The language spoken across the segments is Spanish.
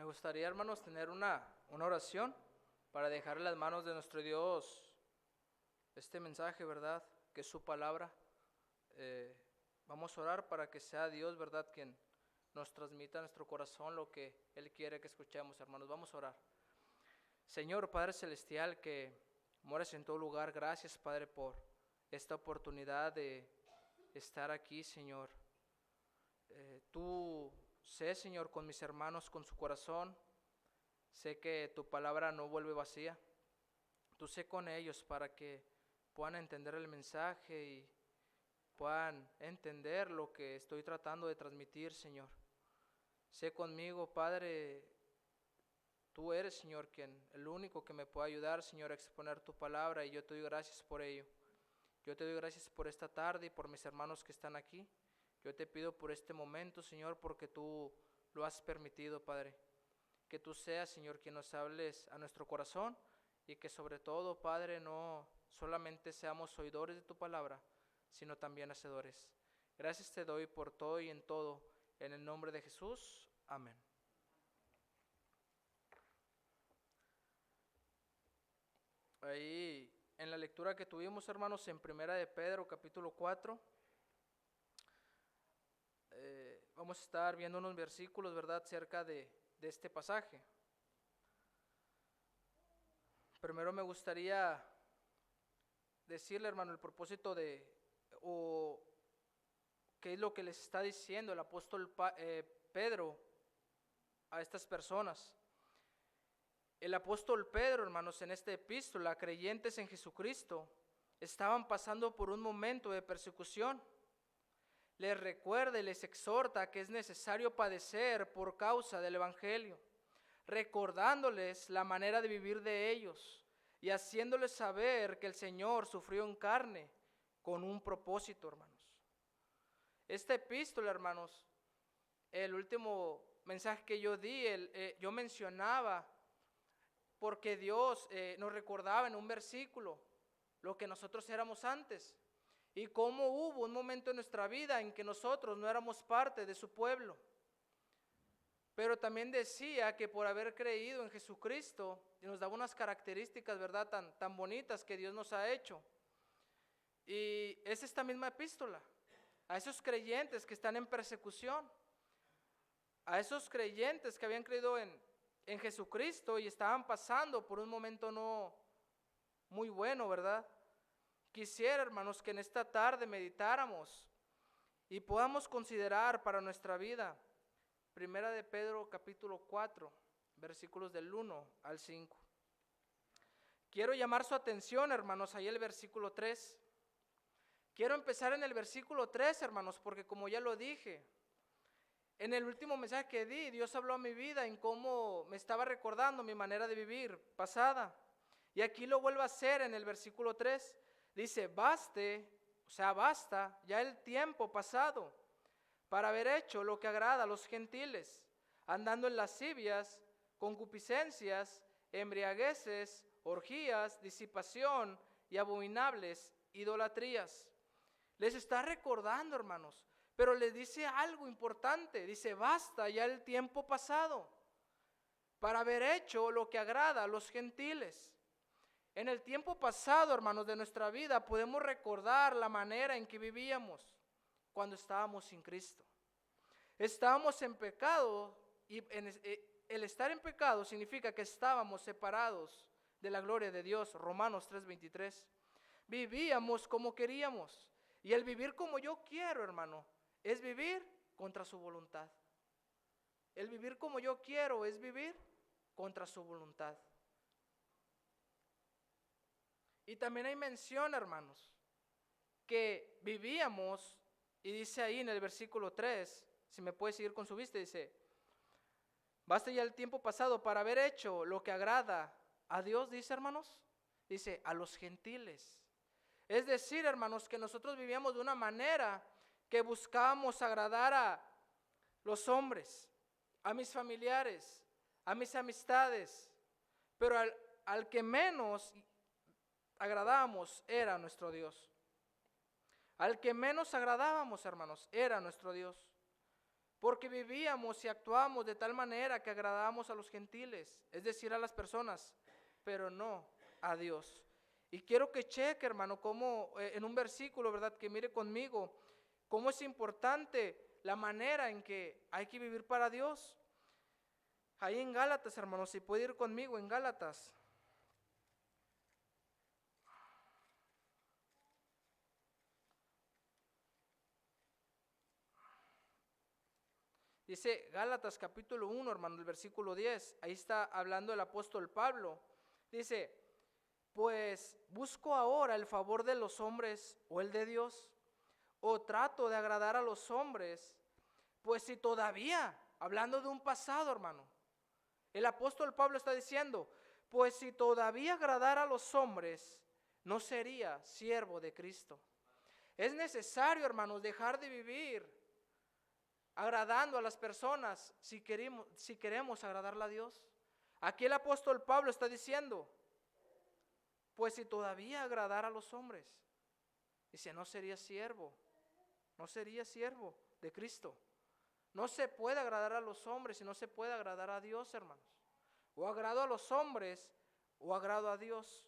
Me gustaría, hermanos, tener una oración para dejar en las manos de nuestro Dios este mensaje, ¿verdad? Que es su palabra. Vamos a orar para que sea Dios, ¿verdad? Quien nos transmita a nuestro corazón lo que Él quiere que escuchemos, hermanos. Vamos a orar. Señor Padre Celestial, que moras en todo lugar, gracias, Padre, por esta oportunidad de estar aquí, Señor. Tú sé, Señor, con mis hermanos, con su corazón. Sé que tu palabra no vuelve vacía. Tú sé con ellos para que puedan entender el mensaje y puedan entender lo que estoy tratando de transmitir, Señor. Sé conmigo, Padre, tú eres, Señor, el único que me puede ayudar, Señor, a exponer tu palabra, y yo te doy gracias por ello. Yo te doy gracias por esta tarde y por mis hermanos que están aquí. Yo te pido por este momento, Señor, porque tú lo has permitido, Padre. Que tú seas, Señor, quien nos hables a nuestro corazón y que sobre todo, Padre, no solamente seamos oidores de tu palabra, sino también hacedores. Gracias te doy por todo y en todo. En el nombre de Jesús. Amén. Ahí en la lectura que tuvimos, hermanos, en Primera de Pedro, capítulo 4, vamos a estar viendo unos versículos, ¿verdad?, cerca de este pasaje. Primero me gustaría decirle, hermano, el propósito o qué es lo que les está diciendo el apóstol Pedro a estas personas. El apóstol Pedro, hermanos, en esta epístola, creyentes en Jesucristo, estaban pasando por un momento de persecución. Les recuerda y les exhorta que es necesario padecer por causa del Evangelio, recordándoles la manera de vivir de ellos y haciéndoles saber que el Señor sufrió en carne con un propósito, hermanos. Esta epístola, hermanos, el último mensaje que yo di, yo mencionaba porque Dios nos recordaba en un versículo lo que nosotros éramos antes y cómo hubo un momento en nuestra vida en que nosotros no éramos parte de su pueblo. Pero también decía que por haber creído en Jesucristo, nos daba unas características, ¿verdad?, tan bonitas que Dios nos ha hecho. Y es esta misma epístola a esos creyentes que están en persecución, a esos creyentes que habían creído en Jesucristo y estaban pasando por un momento no muy bueno, ¿verdad? Quisiera, hermanos, que en esta tarde meditáramos y podamos considerar para nuestra vida Primera de Pedro capítulo 4, versículos del 1 al 5. Quiero llamar su atención, hermanos, ahí el versículo 3. Quiero empezar en el versículo 3, hermanos, porque como ya lo dije, en el último mensaje que di, Dios habló a mi vida en cómo me estaba recordando mi manera de vivir pasada. Y aquí lo vuelvo a hacer en el versículo 3. Dice, basta ya el tiempo pasado para haber hecho lo que agrada a los gentiles, andando en lascivias, concupiscencias, embriagueces, orgías, disipación y abominables idolatrías. Les está recordando, hermanos, pero les dice algo importante. Dice, basta ya el tiempo pasado para haber hecho lo que agrada a los gentiles. En el tiempo pasado, hermanos, de nuestra vida podemos recordar la manera en que vivíamos cuando estábamos sin Cristo. Estábamos en pecado y el estar en pecado significa que estábamos separados de la gloria de Dios. Romanos 3:23. Vivíamos como queríamos. Y el vivir como yo quiero, hermano, es vivir contra su voluntad. El vivir como yo quiero es vivir contra su voluntad. Y también hay mención, hermanos, que vivíamos, y dice ahí en el versículo 3, si me puede seguir con su vista, dice, basta ya el tiempo pasado para haber hecho lo que agrada a Dios, dice, hermanos, dice, a los gentiles. Es decir, hermanos, que nosotros vivíamos de una manera que buscábamos agradar a los hombres, a mis familiares, a mis amistades, pero al que menos agradábamos era nuestro Dios. Al que menos agradábamos, hermanos, era nuestro Dios. porque vivíamos y actuábamos de tal manera que agradábamos a los gentiles, es decir, a las personas, pero no a Dios. Y quiero que cheque, hermano, cómo en un versículo, ¿verdad? Que mire conmigo, cómo es importante la manera en que hay que vivir para Dios. Ahí en Gálatas, hermano, si puede ir conmigo en Gálatas. Dice Gálatas capítulo 1, hermano, el versículo 10. Ahí está hablando el apóstol Pablo. Dice, pues busco ahora el favor de los hombres o el de Dios, o trato de agradar a los hombres, pues si todavía, hablando de un pasado, hermano, el apóstol Pablo está diciendo, pues si todavía agradara a los hombres, no sería siervo de Cristo. Es necesario, hermanos, dejar de vivir agradando a las personas si queremos agradarle a Dios. Aquí el apóstol Pablo está diciendo, pues si todavía agradara a los hombres, dice, no sería siervo de Cristo. No se puede agradar a los hombres y no se puede agradar a Dios, hermanos. O agrado a los hombres o agrado a Dios.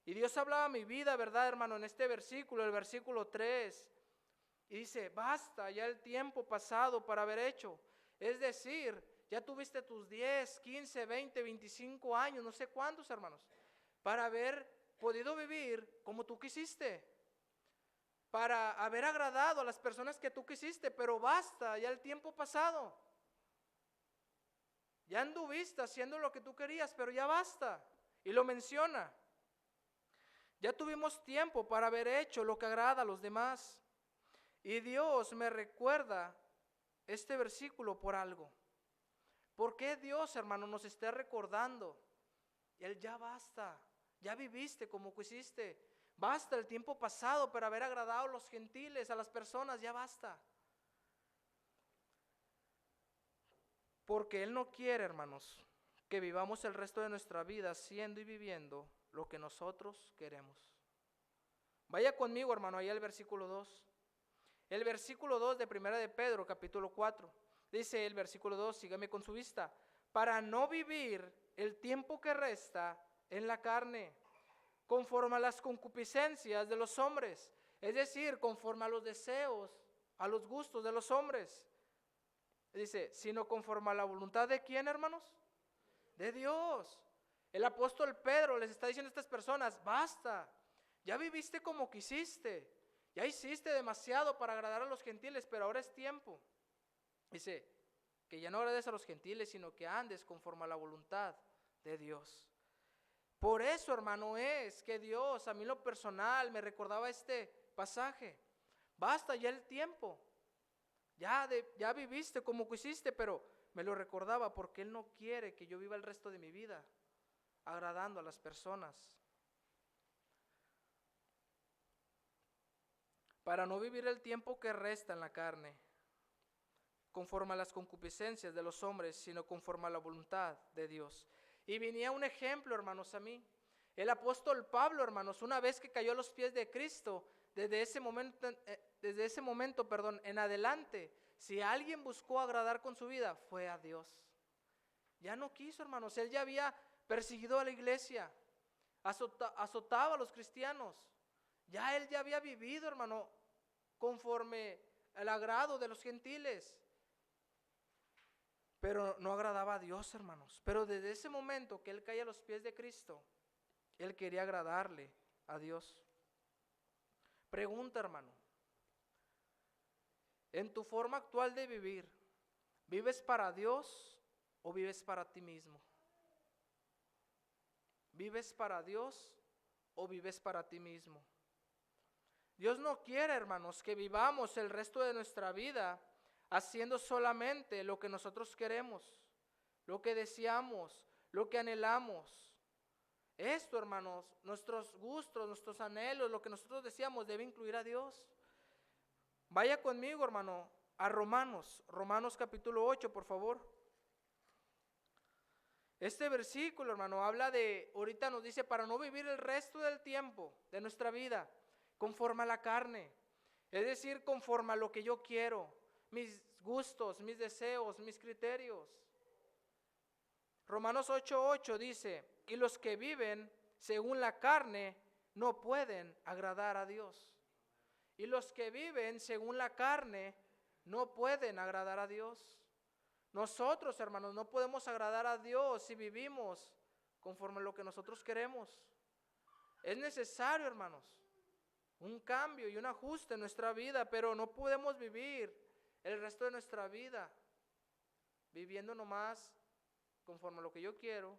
Y Dios hablaba a mi vida, ¿verdad, hermano? En este versículo, el versículo 3, y dice, basta ya el tiempo pasado para haber hecho. Es decir, ya tuviste tus 10, 15, 20, 25 años, no sé cuántos, hermanos, para haber podido vivir como tú quisiste, para haber agradado a las personas que tú quisiste, pero basta ya el tiempo pasado. Ya anduviste haciendo lo que tú querías, pero ya basta. Y lo menciona. Ya tuvimos tiempo para haber hecho lo que agrada a los demás. Y Dios me recuerda este versículo por algo. ¿Por qué Dios, hermano, nos está recordando? Él ya basta. Ya viviste como quisiste. Basta el tiempo pasado para haber agradado a los gentiles, a las personas, ya basta. Porque Él no quiere, hermanos, que vivamos el resto de nuestra vida siendo y viviendo lo que nosotros queremos. Vaya conmigo, hermano, ahí al versículo 2. El versículo 2 de Primera de Pedro, capítulo 4. Dice el versículo 2, sígame con su vista. Para no vivir el tiempo que resta en la carne, conforme a las concupiscencias de los hombres. Es decir, conforme a los deseos, a los gustos de los hombres. Dice, sino conforme a la voluntad de ¿quién, hermanos? De Dios. El apóstol Pedro les está diciendo a estas personas, basta, ya viviste como quisiste, ya hiciste demasiado para agradar a los gentiles, pero ahora es tiempo. Dice, que ya no agrades a los gentiles, sino que andes conforme a la voluntad de Dios. Por eso, hermano, es que Dios, a mí en lo personal, me recordaba este pasaje. Basta ya el tiempo. Ya viviste como quisiste, pero me lo recordaba porque Él no quiere que yo viva el resto de mi vida agradando a las personas. Para no vivir el tiempo que resta en la carne, conforme a las concupiscencias de los hombres, sino conforme a la voluntad de Dios. Y venía un ejemplo, hermanos, a mí. El apóstol Pablo, hermanos, una vez que cayó a los pies de Cristo, desde ese momento en adelante, si alguien buscó agradar con su vida, fue a Dios. Ya no quiso, hermanos, él ya había perseguido a la iglesia, azotaba a los cristianos. Él ya había vivido, hermano, conforme al agrado de los gentiles. Pero no agradaba a Dios, hermanos. Pero desde ese momento que él cae a los pies de Cristo, él quería agradarle a Dios. Pregunta, hermano, en tu forma actual de vivir, ¿vives para Dios o vives para ti mismo? ¿Vives para Dios o vives para ti mismo? Dios no quiere, hermanos, que vivamos el resto de nuestra vida haciendo solamente lo que nosotros queremos, lo que deseamos, lo que anhelamos. Esto, hermanos, nuestros gustos, nuestros anhelos, lo que nosotros deseamos debe incluir a Dios. Vaya conmigo, hermano, a Romanos capítulo 8, por favor. Este versículo, hermano, habla de, ahorita nos dice, para no vivir el resto del tiempo de nuestra vida conforme a la carne, es decir, conforme a lo que yo quiero, mis gustos, mis deseos, mis criterios. Romanos 8:8 dice, y los que viven según la carne no pueden agradar a Dios. Y los que viven según la carne no pueden agradar a Dios. Nosotros, hermanos, no podemos agradar a Dios si vivimos conforme a lo que nosotros queremos. Es necesario, hermanos, un cambio y un ajuste en nuestra vida, pero no podemos vivir el resto de nuestra vida viviendo nomás conforme a lo que yo quiero,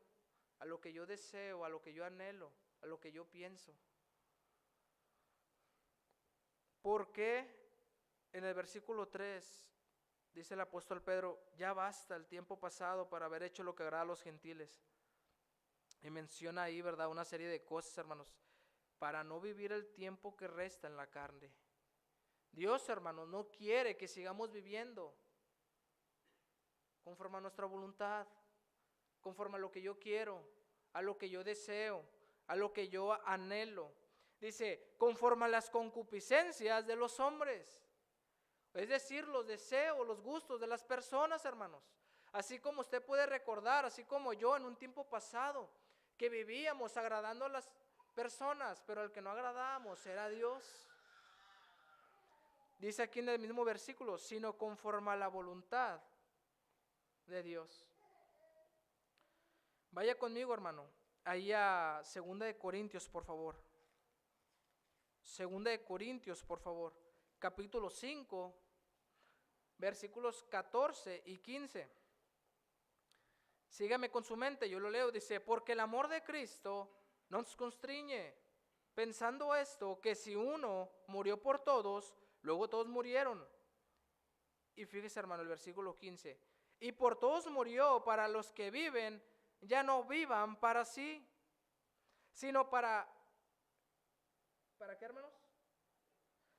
a lo que yo deseo, a lo que yo anhelo, a lo que yo pienso. ¿Por qué en el versículo 3 dice el apóstol Pedro, ya basta el tiempo pasado para haber hecho lo que agrada a los gentiles? Y menciona ahí, ¿verdad?, una serie de cosas, hermanos, para no vivir el tiempo que resta en la carne. Dios, hermanos, no quiere que sigamos viviendo conforme a nuestra voluntad, conforme a lo que yo quiero, a lo que yo deseo, a lo que yo anhelo. Dice, conforme a las concupiscencias de los hombres. Es decir, los deseos, los gustos de las personas, hermanos. Así como usted puede recordar, así como yo en un tiempo pasado, que vivíamos agradando a las personas, pero al que no agradábamos era Dios. Dice aquí en el mismo versículo, sino conforme a la voluntad de Dios. Vaya conmigo, hermano, ahí a 2 de Corintios, por favor. 2 de Corintios, por favor, capítulo 5, versículos 14 y 15. Sígame con su mente, yo lo leo, dice, porque el amor de Cristo nos constriñe, pensando esto, que si uno murió por todos, luego todos murieron. Y fíjese, hermano, el versículo 15, y por todos murió para los que viven, ya no vivan para sí, sino ¿para qué, hermanos?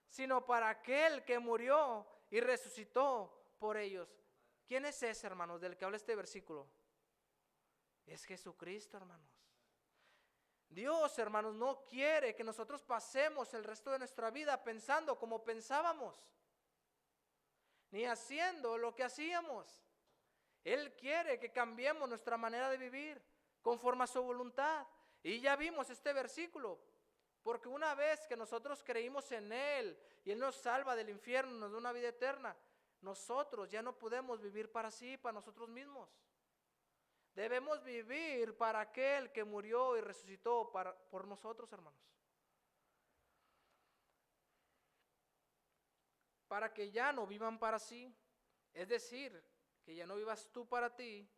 Sino para aquel que murió y resucitó por ellos. ¿Quién es ese, hermanos, del que habla este versículo? Es Jesucristo, hermanos. Dios, hermanos, no quiere que nosotros pasemos el resto de nuestra vida pensando como pensábamos, ni haciendo lo que hacíamos. Él quiere que cambiemos nuestra manera de vivir conforme a su voluntad. Y ya vimos este versículo, porque una vez que nosotros creímos en Él y Él nos salva del infierno, nos da una vida eterna, nosotros ya no podemos vivir para sí, para nosotros mismos. Debemos vivir para aquel que murió y resucitó por nosotros, hermanos. Para que ya no vivan para sí, es decir, que ya no vivas tú para ti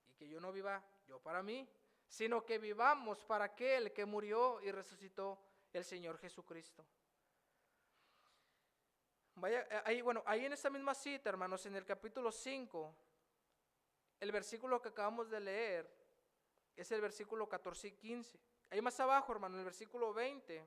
y que yo no viva yo para mí, sino que vivamos para aquel que murió y resucitó, el Señor Jesucristo. Vaya, ahí en esa misma cita, hermanos, en el capítulo 5, el versículo que acabamos de leer es el versículo 14 y 15. Ahí más abajo, hermano, en el versículo 20,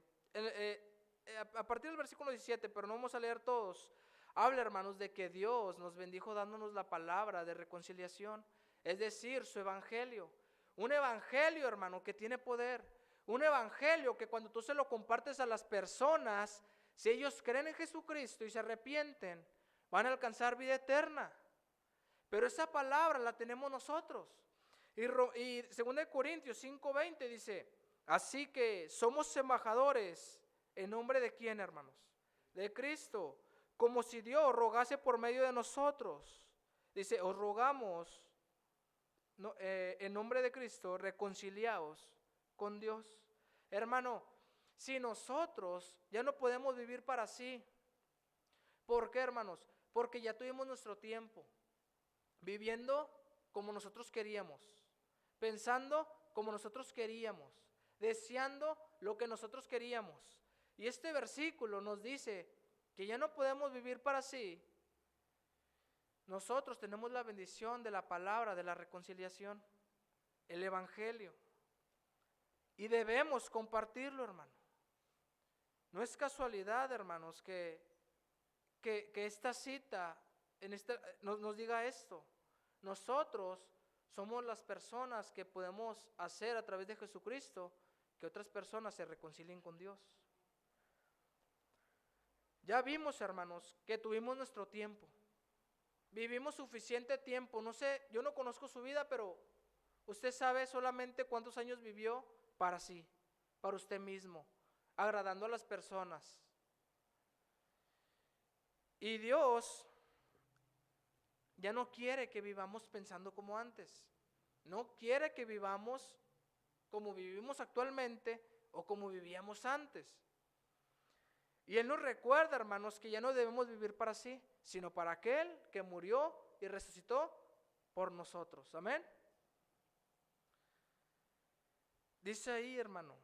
a partir del versículo 17, pero no vamos a leer todos, habla, hermanos, de que Dios nos bendijo dándonos la palabra de reconciliación, es decir, su evangelio. Un evangelio, hermano, que tiene poder. Un evangelio que cuando tú se lo compartes a las personas, si ellos creen en Jesucristo y se arrepienten, van a alcanzar vida eterna. Pero esa palabra la tenemos nosotros. Y 2 Corintios 5:20 dice, así que somos embajadores en nombre de ¿quién, hermanos? De Cristo, como si Dios rogase por medio de nosotros. Dice, os rogamos en nombre de Cristo, reconciliaos con Dios. Hermano, si nosotros ya no podemos vivir para sí, ¿por qué, hermanos? Porque ya tuvimos nuestro tiempo viviendo como nosotros queríamos, pensando como nosotros queríamos, deseando lo que nosotros queríamos. Y este versículo nos dice que ya no podemos vivir para sí. Nosotros tenemos la bendición de la palabra, de la reconciliación, el evangelio, y debemos compartirlo, hermano. No es casualidad, hermanos, que esta cita nos diga esto. Nosotros somos las personas que podemos hacer a través de Jesucristo que otras personas se reconcilien con Dios. Ya vimos, hermanos, que tuvimos nuestro tiempo. vivimos suficiente tiempo. No sé, yo no conozco su vida, pero usted sabe solamente cuántos años vivió para sí, para usted mismo, agradando a las personas. Y Dios ya no quiere que vivamos pensando como antes. No quiere que vivamos como vivimos actualmente o como vivíamos antes. Y Él nos recuerda, hermanos, que ya no debemos vivir para sí, sino para aquel que murió y resucitó por nosotros. Amén. Dice ahí, hermano,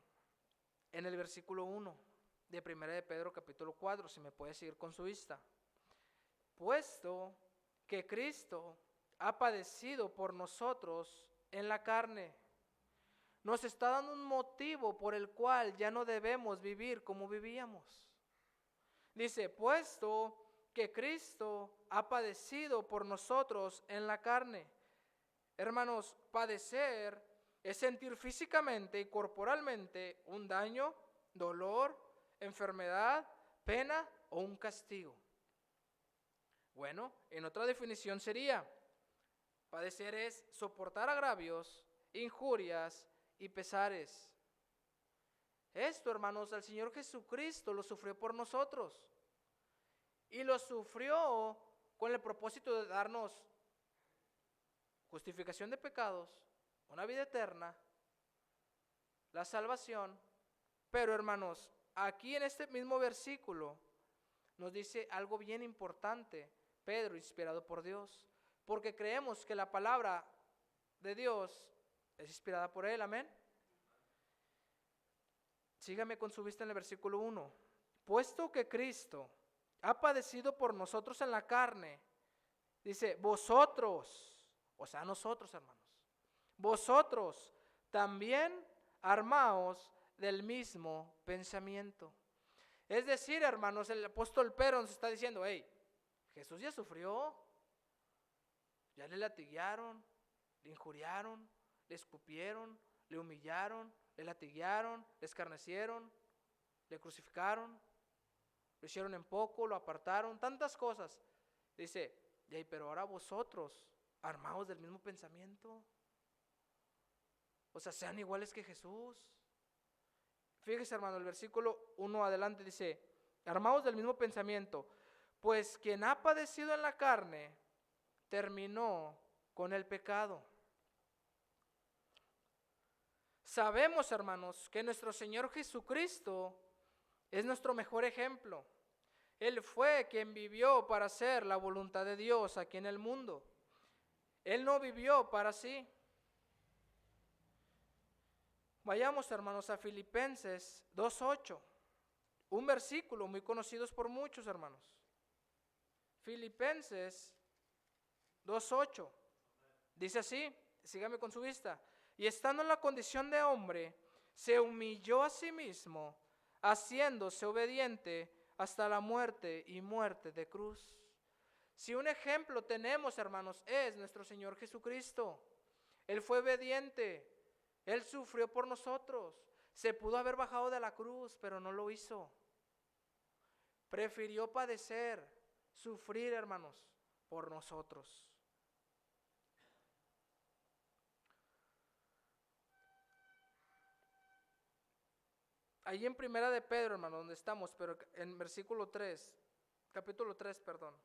en el versículo 1 de 1 de Pedro capítulo 4, si me puede seguir con su vista. Puesto que Cristo ha padecido por nosotros en la carne, nos está dando un motivo por el cual ya no debemos vivir como vivíamos. Dice, puesto que Cristo ha padecido por nosotros en la carne. Hermanos, padecer es sentir físicamente y corporalmente un daño, dolor, enfermedad, pena o un castigo. Bueno, en otra definición sería, padecer es soportar agravios, injurias y pesares. Esto, hermanos, el Señor Jesucristo lo sufrió por nosotros. Y lo sufrió con el propósito de darnos justificación de pecados, una vida eterna, la salvación. Pero, hermanos, aquí en este mismo versículo nos dice algo bien importante, Pedro, inspirado por Dios, porque creemos que la palabra de Dios es inspirada por Él, amén. Sígame con su vista en el versículo 1. Puesto que Cristo ha padecido por nosotros en la carne, dice, vosotros, o sea, nosotros, hermanos, vosotros también armaos del mismo pensamiento. Es decir, hermanos, el apóstol Pedro nos está diciendo, hey, Jesús ya sufrió, ya le latiguearon, le injuriaron, le escupieron, le humillaron, le latiguearon, le escarnecieron, le crucificaron, lo hicieron en poco, lo apartaron, tantas cosas. Dice, pero ahora vosotros, armados del mismo pensamiento, o sea, sean iguales que Jesús. Fíjese, hermano, el versículo 1 adelante dice, armados del mismo pensamiento, pues quien ha padecido en la carne, terminó con el pecado. Sabemos, hermanos, que nuestro Señor Jesucristo es nuestro mejor ejemplo. Él fue quien vivió para hacer la voluntad de Dios aquí en el mundo. Él no vivió para sí. Vayamos, hermanos, a Filipenses 2:8, un versículo muy conocido por muchos, hermanos. Filipenses 2:8, dice así, sígame con su vista. Y estando en la condición de hombre, se humilló a sí mismo, haciéndose obediente hasta la muerte y muerte de cruz. Si un ejemplo tenemos, hermanos, es nuestro Señor Jesucristo. Él fue obediente, Él sufrió por nosotros. Se pudo haber bajado de la cruz, pero no lo hizo. Prefirió padecer, sufrir, hermanos, por nosotros. Ahí en Primera de Pedro, hermano, donde estamos, pero en versículo 3, capítulo 3, perdón,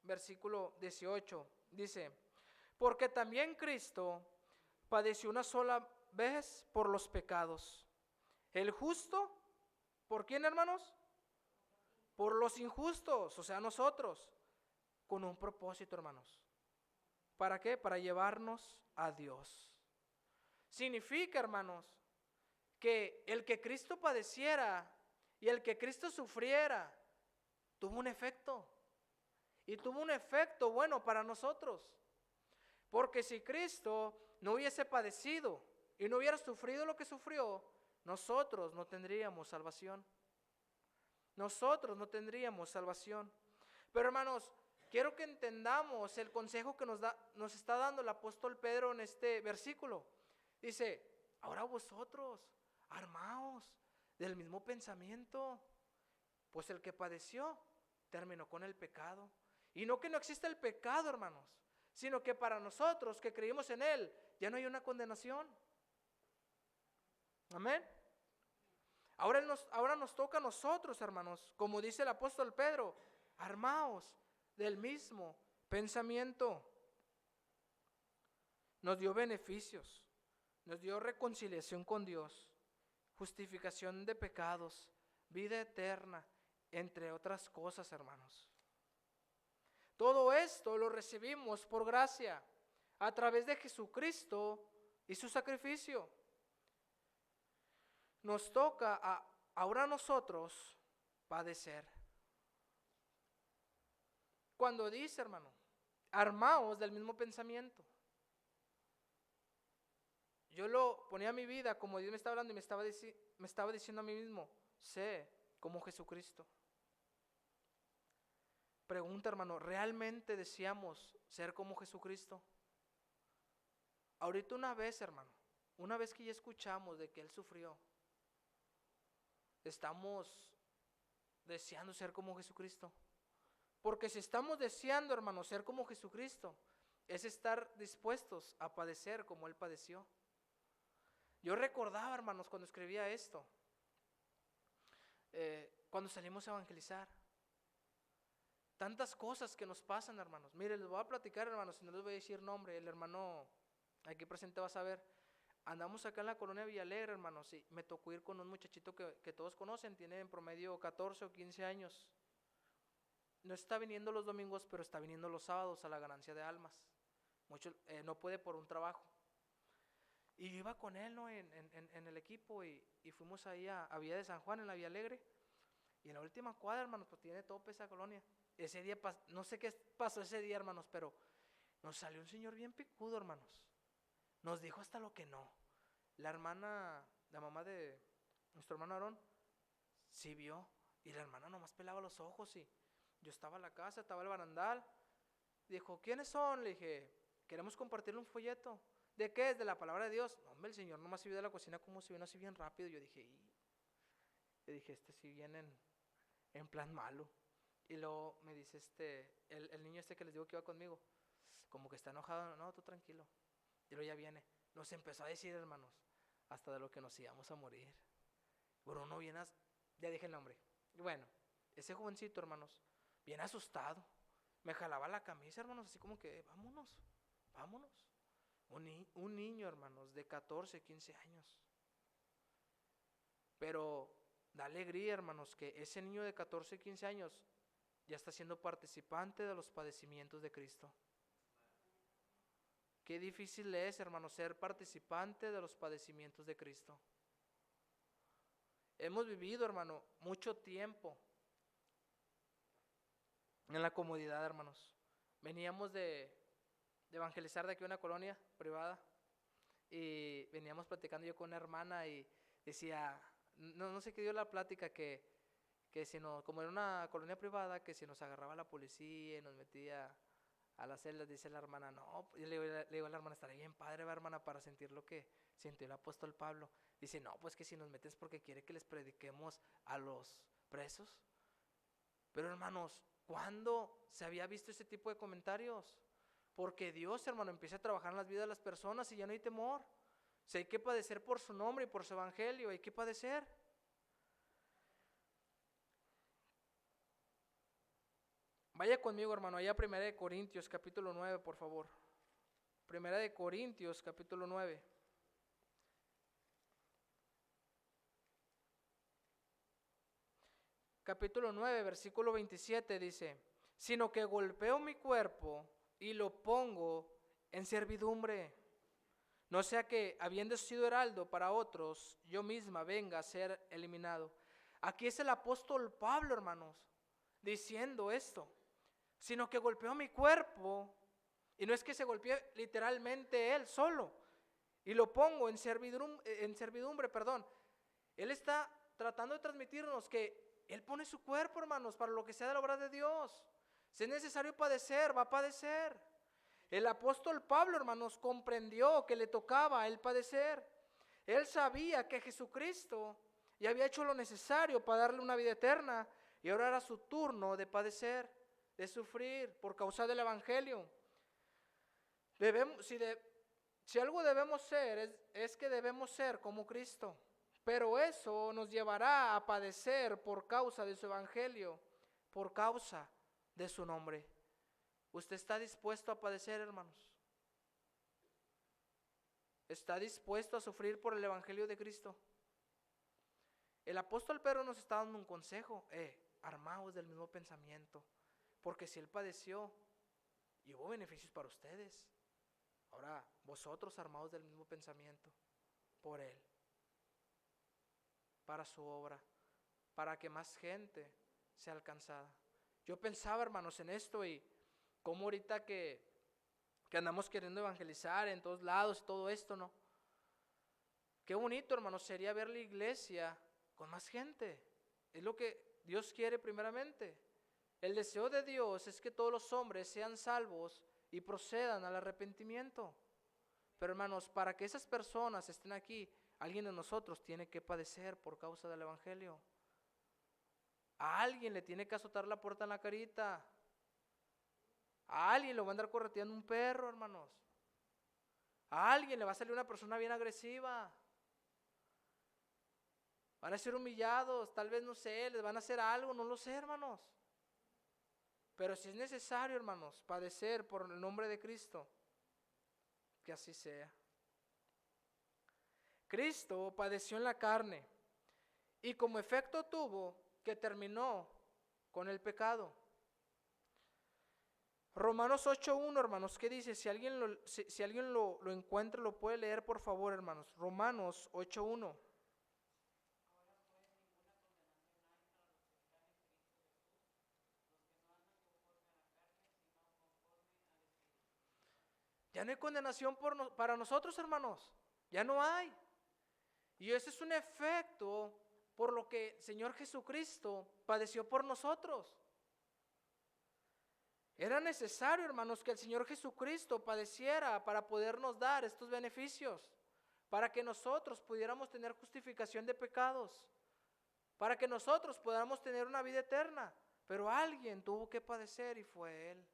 versículo 18, dice, porque también Cristo padeció una sola vez por los pecados. El justo, ¿por quién, hermanos? Por los injustos, o sea, nosotros, con un propósito, hermanos. ¿Para qué? Para llevarnos a Dios. Significa, hermanos, que el que Cristo padeciera y el que Cristo sufriera tuvo un efecto, y tuvo un efecto bueno para nosotros, porque si Cristo no hubiese padecido y no hubiera sufrido lo que sufrió, nosotros no tendríamos salvación. Nosotros no tendríamos salvación. Pero, hermanos, quiero que entendamos el consejo que nos está dando el apóstol Pedro en este versículo. Dice, ahora vosotros, armaos del mismo pensamiento, pues el que padeció terminó con el pecado. Y no que no exista el pecado, hermanos, sino que para nosotros que creímos en Él, ya no hay una condenación. Amén. Ahora nos toca a nosotros, hermanos, como dice el apóstol Pedro, armaos del mismo pensamiento. Nos dio beneficios, nos dio reconciliación con Dios, justificación de pecados, vida eterna, entre otras cosas, hermanos. Todo esto lo recibimos por gracia, a través de Jesucristo y su sacrificio. Nos toca ahora a nosotros padecer. Cuando dice, hermano, armaos del mismo pensamiento. Yo lo ponía a mi vida como Dios me estaba hablando y me estaba diciendo a mí mismo, sé como Jesucristo. Pregunta, hermano, ¿realmente deseamos ser como Jesucristo? Ahorita una vez, hermano, una vez que ya escuchamos de que Él sufrió, ¿estamos deseando ser como Jesucristo? Porque si estamos deseando, hermano, ser como Jesucristo, es estar dispuestos a padecer como Él padeció. Yo recordaba, hermanos, cuando escribía esto, cuando salimos a evangelizar, tantas cosas que nos pasan, hermanos. Mire, les voy a platicar, hermanos, si no les voy a decir nombre, el hermano aquí presente va a saber. Andamos acá en la colonia Villalegre, hermanos, y me tocó ir con un muchachito que todos conocen, tiene en promedio 14 o 15 años. No está viniendo los domingos, pero está viniendo los sábados a la ganancia de almas. No puede por un trabajo. Y yo iba con él, ¿no? en el equipo y fuimos ahí a Villa de San Juan, en la Villalegre. Y en la última cuadra, hermanos, pues tiene tope esa colonia. Ese día, no sé qué pasó ese día, hermanos, pero nos salió un señor bien picudo, hermanos. Nos dijo hasta lo que no. La mamá de nuestro hermano Aarón, sí vio. Y la hermana nomás pelaba los ojos y yo estaba en la casa, estaba el barandal. Dijo, ¿quiénes son? Le dije, queremos compartir un folleto. ¿De qué es? De la palabra de Dios. No, hombre, el señor nomás se vio de la cocina como se vino así bien rápido. Yo dije, este sí viene en plan malo. Y luego me dice el niño que les digo que iba conmigo, como que está enojado. No, tú tranquilo. Y luego ya viene. Nos empezó a decir, hermanos, hasta de lo que nos íbamos a morir. Bruno viene, ya dije el nombre. Y bueno, ese jovencito, hermanos, bien asustado. Me jalaba la camisa, hermanos, así como que, vámonos. Un niño, hermanos, de 14, 15 años. Pero da alegría, hermanos, que ese niño de 14, 15 años ya está siendo participante de los padecimientos de Cristo. Qué difícil es, hermanos, ser participante de los padecimientos de Cristo. Hemos vivido, hermano, mucho tiempo en la comodidad, hermanos. Veníamos de evangelizar de aquí a una colonia privada y veníamos platicando yo con una hermana y decía, no sé qué dio la plática, que si no, como era una colonia privada, que si nos agarraba la policía y nos metía a las celdas, dice la hermana, no, y le digo a la hermana, estaría bien padre, hermana, para sentir lo que sintió el apóstol Pablo. Dice, no, pues que si nos metes porque quiere que les prediquemos a los presos. Pero, hermanos, ¿cuándo se había visto ese tipo de comentarios? Porque Dios, hermano, empieza a trabajar en las vidas de las personas y ya no hay temor. Si hay que padecer por su nombre y por su evangelio, hay que padecer. Vaya conmigo, hermano, allá a 1 Corintios capítulo 9, por favor. 1 Corintios capítulo 9. Capítulo 9, versículo 27 dice, sino que golpeo mi cuerpo y lo pongo en servidumbre, no sea que, habiendo sido heraldo para otros, yo misma venga a ser eliminado. Aquí es el apóstol Pablo, hermanos, diciendo esto, sino que golpeo mi cuerpo, y no es que se golpee literalmente él solo, y lo pongo en servidumbre. Él está tratando de transmitirnos que Él pone su cuerpo, hermanos, para lo que sea de la obra de Dios. Si es necesario padecer, va a padecer. El apóstol Pablo, hermanos, comprendió que le tocaba a él padecer. Él sabía que Jesucristo ya había hecho lo necesario para darle una vida eterna y ahora era su turno de padecer. de sufrir por causa del evangelio. Debemos, si algo debemos ser, es que debemos ser como Cristo. Pero eso nos llevará a padecer por causa de su evangelio, por causa de su nombre. ¿Usted está dispuesto a padecer, hermanos? ¿Está dispuesto a sufrir por el evangelio de Cristo? El apóstol Pedro nos está dando un consejo: armaos del mismo pensamiento, porque si él padeció y hubo beneficios para ustedes, ahora vosotros armaos del mismo pensamiento por él, para su obra, para que más gente sea alcanzada. Yo pensaba, hermanos, en esto, y como ahorita que andamos queriendo evangelizar en todos lados, todo esto, ¿no? Qué bonito, hermanos, sería ver la iglesia con más gente. Es lo que Dios quiere primeramente. El deseo de Dios es que todos los hombres sean salvos y procedan al arrepentimiento. Pero, hermanos, para que esas personas estén aquí, alguien de nosotros tiene que padecer por causa del evangelio. A alguien le tiene que azotar la puerta en la carita. A alguien lo va a andar correteando un perro, hermanos. A alguien le va a salir una persona bien agresiva. Van a ser humillados, tal vez, no sé, les van a hacer algo, no lo sé, hermanos. Pero si es necesario, hermanos, padecer por el nombre de Cristo, que así sea. Cristo padeció en la carne y como efecto tuvo que terminó con el pecado. Romanos 8:1, hermanos, ¿qué dice? Si alguien lo encuentra, lo puede leer, por favor, hermanos. Romanos 8:1. Ya no hay condenación para nosotros, hermanos. Ya no hay. Y ese es un efecto por lo que el Señor Jesucristo padeció por nosotros. Era necesario, hermanos, que el Señor Jesucristo padeciera para podernos dar estos beneficios, para que nosotros pudiéramos tener justificación de pecados, para que nosotros podamos tener una vida eterna. Pero alguien tuvo que padecer y fue Él.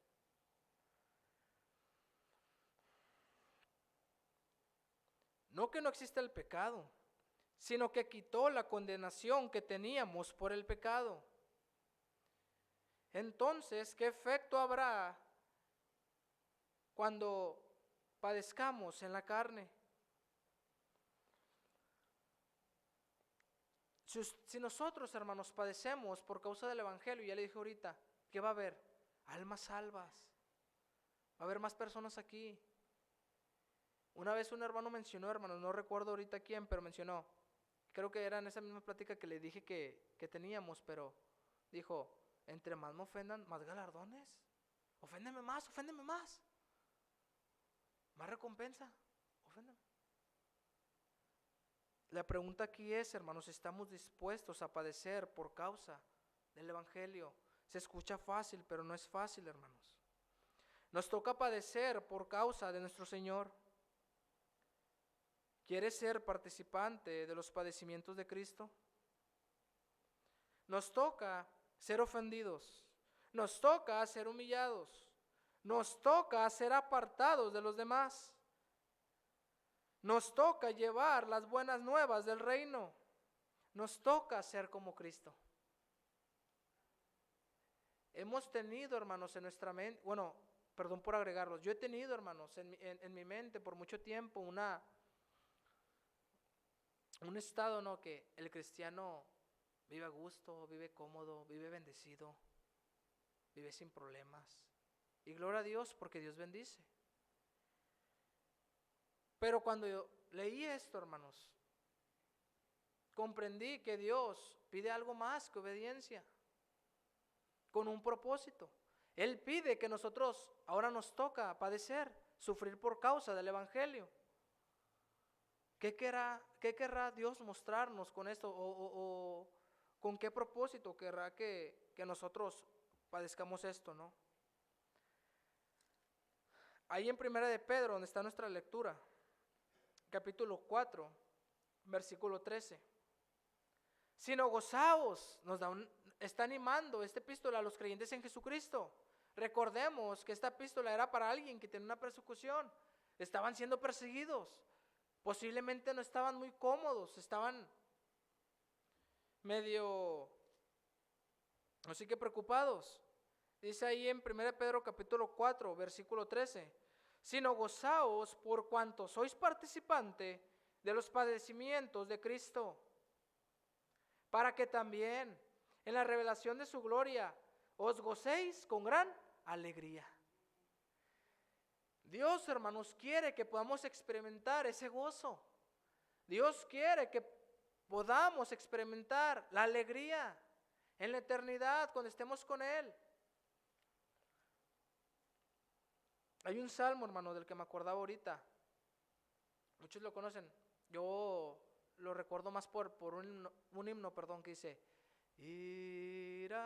No que no exista el pecado, sino que quitó la condenación que teníamos por el pecado. Entonces, ¿qué efecto habrá cuando padezcamos en la carne? Si nosotros, hermanos, padecemos por causa del evangelio, ya le dije ahorita, ¿qué va a haber? Almas salvas. Va a haber más personas aquí. Una vez un hermano mencionó, hermanos, no recuerdo ahorita quién, pero mencionó, creo que era en esa misma plática que le dije que teníamos, pero dijo: entre más me ofendan, más galardones. Oféndeme más, oféndeme más. Más recompensa, oféndeme. La pregunta aquí es, hermanos, ¿estamos dispuestos a padecer por causa del evangelio? Se escucha fácil, pero no es fácil, hermanos. Nos toca padecer por causa de nuestro Señor. ¿Quieres ser participante de los padecimientos de Cristo? Nos toca ser ofendidos, nos toca ser humillados, nos toca ser apartados de los demás, nos toca llevar las buenas nuevas del reino, nos toca ser como Cristo. Hemos tenido, hermanos, en nuestra mente, perdón por agregarlos, yo he tenido, hermanos, en mi mente por mucho tiempo un estado, ¿no? Que el cristiano vive a gusto, vive cómodo, vive bendecido, vive sin problemas. Y gloria a Dios porque Dios bendice. Pero cuando yo leí esto, hermanos, comprendí que Dios pide algo más que obediencia, con un propósito. Él pide que nosotros, ahora nos toca padecer, sufrir por causa del evangelio. ¿Qué querrá Dios mostrarnos con esto? ¿O con qué propósito querrá que nosotros padezcamos esto, no? Ahí en Primera de Pedro, donde está nuestra lectura, capítulo 4, versículo 13. Sino gozaos, está animando esta epístola a los creyentes en Jesucristo. Recordemos que esta epístola era para alguien que tenía una persecución. Estaban siendo perseguidos. Posiblemente no estaban muy cómodos, estaban medio, así que preocupados. Dice ahí en 1 Pedro capítulo 4, versículo 13, sino gozaos por cuanto sois participante de los padecimientos de Cristo, para que también en la revelación de su gloria os gocéis con gran alegría. Dios, hermanos, quiere que podamos experimentar ese gozo. Dios quiere que podamos experimentar la alegría en la eternidad cuando estemos con Él. Hay un salmo, hermano, del que me acordaba ahorita. Muchos lo conocen. Yo lo recuerdo más por un himno, que dice: irá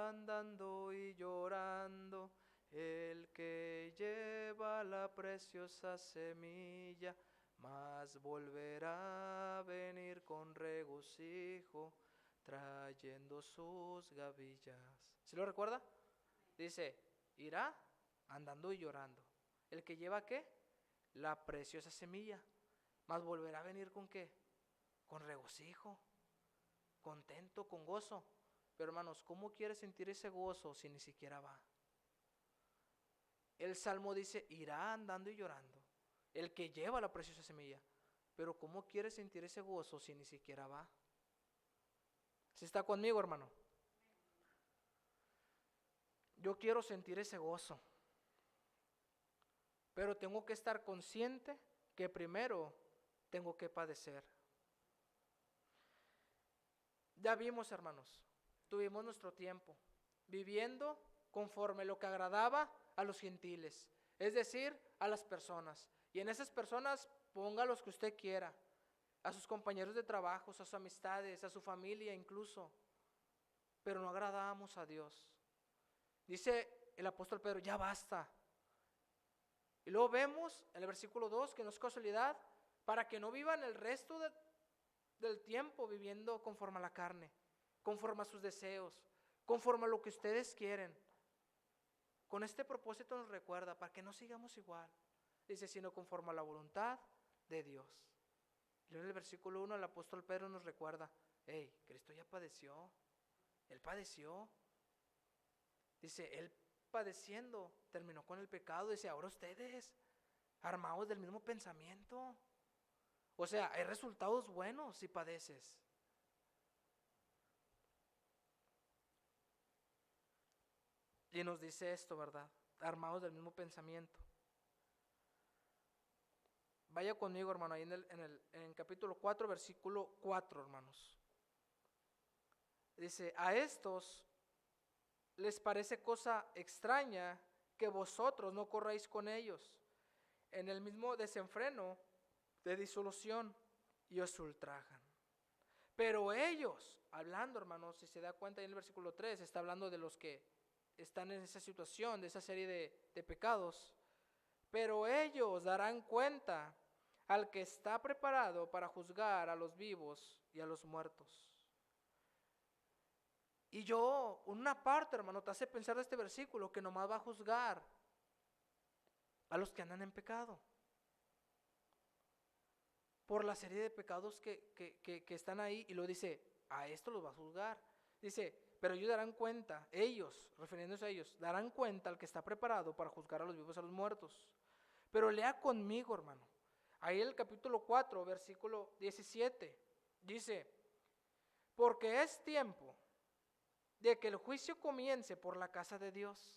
andando y llorando el que lleva la preciosa semilla, mas volverá a venir con regocijo, trayendo sus gavillas. ¿Sí lo recuerda? Dice, irá andando y llorando. ¿El que lleva qué? La preciosa semilla. Mas volverá a venir ¿con qué? Con regocijo, contento, con gozo. Pero hermanos, ¿cómo quiere sentir ese gozo si ni siquiera va? El Salmo dice, irá andando y llorando el que lleva la preciosa semilla. Pero ¿cómo quiere sentir ese gozo si ni siquiera va? ¿Sí está conmigo, hermano? Yo quiero sentir ese gozo, pero tengo que estar consciente que primero tengo que padecer. Ya vimos, hermanos, tuvimos nuestro tiempo viviendo conforme lo que agradaba a los gentiles, es decir, a las personas. Y en esas personas ponga los que usted quiera, a sus compañeros de trabajo, a sus amistades, a su familia incluso, pero no agradábamos a Dios. Dice el apóstol Pedro, ya basta. Y luego vemos en el versículo 2 que no es casualidad, para que no vivan el resto del tiempo viviendo conforme a la carne, conforme a sus deseos, conforme a lo que ustedes quieren. Con este propósito nos recuerda, para que no sigamos igual. Dice, sino conforme a la voluntad de Dios. Y en el versículo 1 el apóstol Pedro nos recuerda, hey, Cristo ya padeció, Él padeció. Dice, Él padeciendo terminó con el pecado. Dice, ahora ustedes, armados del mismo pensamiento. O sea, hay resultados buenos si padeces. Y nos dice esto, ¿verdad? Armados del mismo pensamiento. Vaya conmigo, hermano, ahí en capítulo 4, versículo 4, hermanos. Dice, a estos les parece cosa extraña que vosotros no corráis con ellos en el mismo desenfreno de disolución y os ultrajan. Pero ellos, hablando, hermanos, si se da cuenta ahí en el versículo 3, está hablando de los que están en esa situación, de esa serie de pecados. Pero ellos darán cuenta al que está preparado para juzgar a los vivos y a los muertos. Y yo, una parte, hermano, te hace pensar de este versículo que nomás va a juzgar a los que andan en pecado, por la serie de pecados que están ahí, y lo dice, a esto los va a juzgar. Dice, pero ellos darán cuenta, ellos, refiriéndose a ellos, darán cuenta al que está preparado para juzgar a los vivos y a los muertos. Pero lea conmigo, hermano, ahí en el capítulo 4, versículo 17, dice, porque es tiempo de que el juicio comience por la casa de Dios.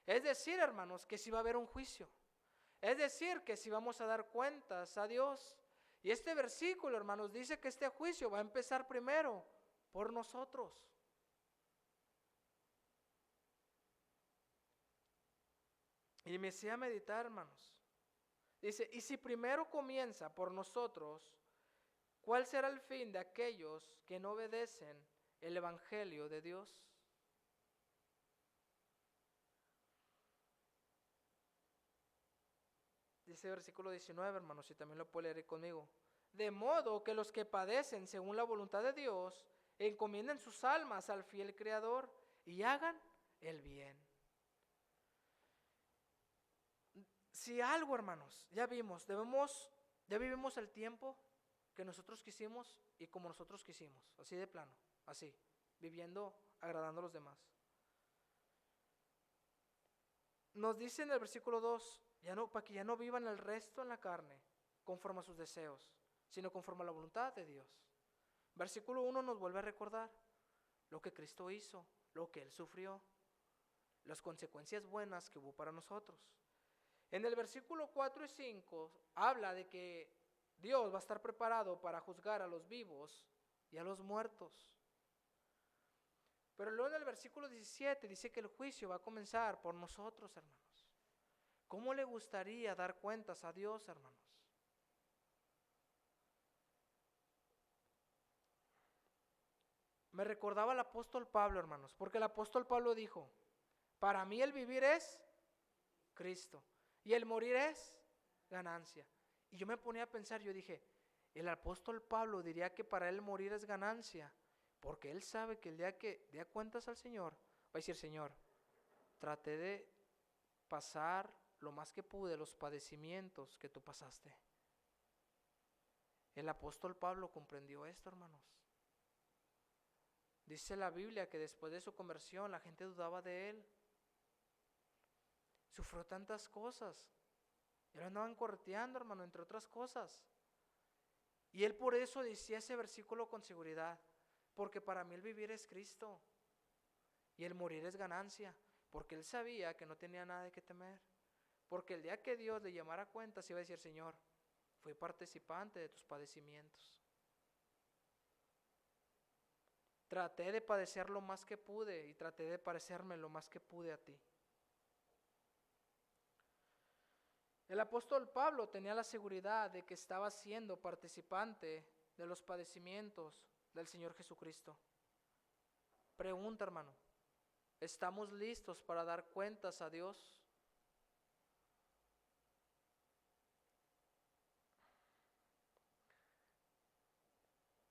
Es decir, hermanos, que si va a haber un juicio. Es decir, que si vamos a dar cuentas a Dios. Y este versículo, hermanos, dice que este juicio va a empezar primero por nosotros. Y me hacía meditar, hermanos. Dice, y si primero comienza por nosotros, ¿cuál será el fin de aquellos que no obedecen el evangelio de Dios? Dice el versículo 19, hermanos, si también lo puede leer conmigo. De modo que los que padecen según la voluntad de Dios, encomienden sus almas al fiel Creador y hagan el bien. si algo, hermanos, ya vimos, ya vivimos el tiempo que nosotros quisimos y como nosotros quisimos, así de plano, así, viviendo, agradando a los demás. Nos dice en el versículo 2, para que ya no vivan el resto en la carne, conforme a sus deseos, sino conforme a la voluntad de Dios. Versículo 1 nos vuelve a recordar lo que Cristo hizo, lo que Él sufrió, las consecuencias buenas que hubo para nosotros. En el versículo 4 y 5 habla de que Dios va a estar preparado para juzgar a los vivos y a los muertos. Pero luego en el versículo 17 dice que el juicio va a comenzar por nosotros, hermanos. ¿Cómo le gustaría dar cuentas a Dios, hermanos? Me recordaba el apóstol Pablo, hermanos, porque el apóstol Pablo dijo, para mí el vivir es Cristo y el morir es ganancia. Y yo me ponía a pensar, yo dije, el apóstol Pablo diría que para él morir es ganancia, porque él sabe que el día que dé cuentas al Señor, va a decir, Señor, traté de pasar lo más que pude los padecimientos que tú pasaste. El apóstol Pablo comprendió esto, hermanos. Dice la Biblia que después de su conversión la gente dudaba de él. Sufrió tantas cosas. Y lo andaban correteando, hermano, entre otras cosas. Y él por eso decía ese versículo con seguridad. Porque para mí el vivir es Cristo. Y el morir es ganancia. Porque él sabía que no tenía nada de qué temer. Porque el día que Dios le llamara a cuentas iba a decir, Señor, fui participante de tus padecimientos. Traté de padecer lo más que pude y traté de parecerme lo más que pude a ti. El apóstol Pablo tenía la seguridad de que estaba siendo participante de los padecimientos del Señor Jesucristo. Pregunta, hermano, ¿estamos listos para dar cuentas a Dios?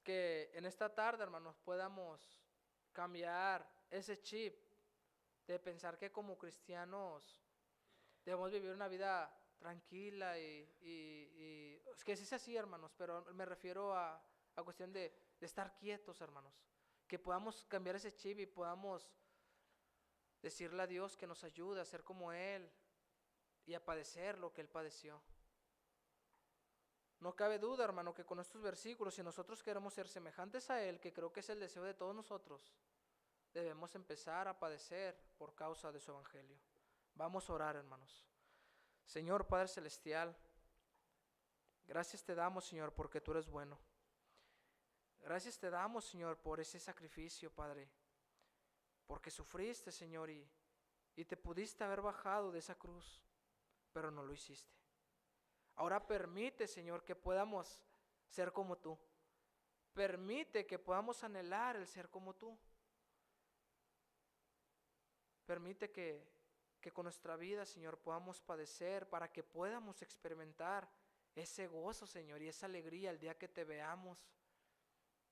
Que en esta tarde, hermanos, podamos cambiar ese chip de pensar que como cristianos debemos vivir una vida tranquila y es que sí es así, hermanos, pero me refiero a cuestión de estar quietos, hermanos, que podamos cambiar ese chip y podamos decirle a Dios que nos ayude a ser como Él y a padecer lo que Él padeció. No cabe duda, hermano, que con estos versículos, si nosotros queremos ser semejantes a Él, que creo que es el deseo de todos nosotros, debemos empezar a padecer por causa de su evangelio. Vamos a orar, hermanos. Señor Padre Celestial, gracias te damos, Señor, porque tú eres bueno. Gracias te damos, Señor, por ese sacrificio, Padre, porque sufriste, Señor, y te pudiste haber bajado de esa cruz, pero no lo hiciste. Ahora permite, Señor, que podamos ser como tú. Permite que podamos anhelar el ser como tú. Permite que con nuestra vida, Señor, podamos padecer para que podamos experimentar ese gozo, Señor, y esa alegría el día que te veamos.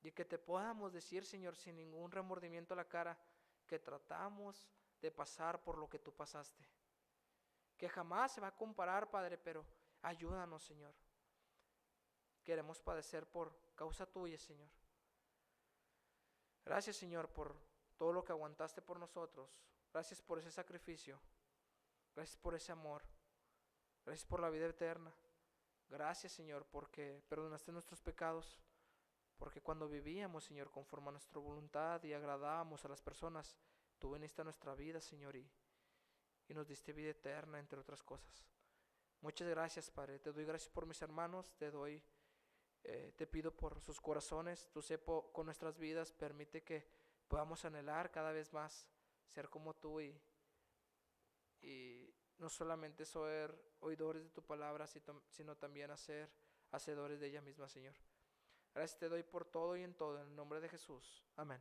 Y que te podamos decir, Señor, sin ningún remordimiento a la cara, que tratamos de pasar por lo que tú pasaste. Que jamás se va a comparar, Padre, pero ayúdanos, Señor. Queremos padecer por causa tuya, Señor. Gracias, Señor, por todo lo que aguantaste por nosotros. Gracias por ese sacrificio. Gracias por ese amor. Gracias por la vida eterna. Gracias, Señor, porque perdonaste nuestros pecados. Porque cuando vivíamos, Señor, conforme a nuestra voluntad y agradábamos a las personas, tú viniste a nuestra vida, Señor, y nos diste vida eterna, entre otras cosas. Muchas gracias, Padre. Te doy gracias por mis hermanos. Te pido por sus corazones. Tú sé con nuestras vidas. Permite que podamos anhelar cada vez más ser como tú y no solamente ser oidores de tu palabra, sino también ser hacedores de ella misma, Señor. Gracias te doy por todo y en todo, en el nombre de Jesús. Amén.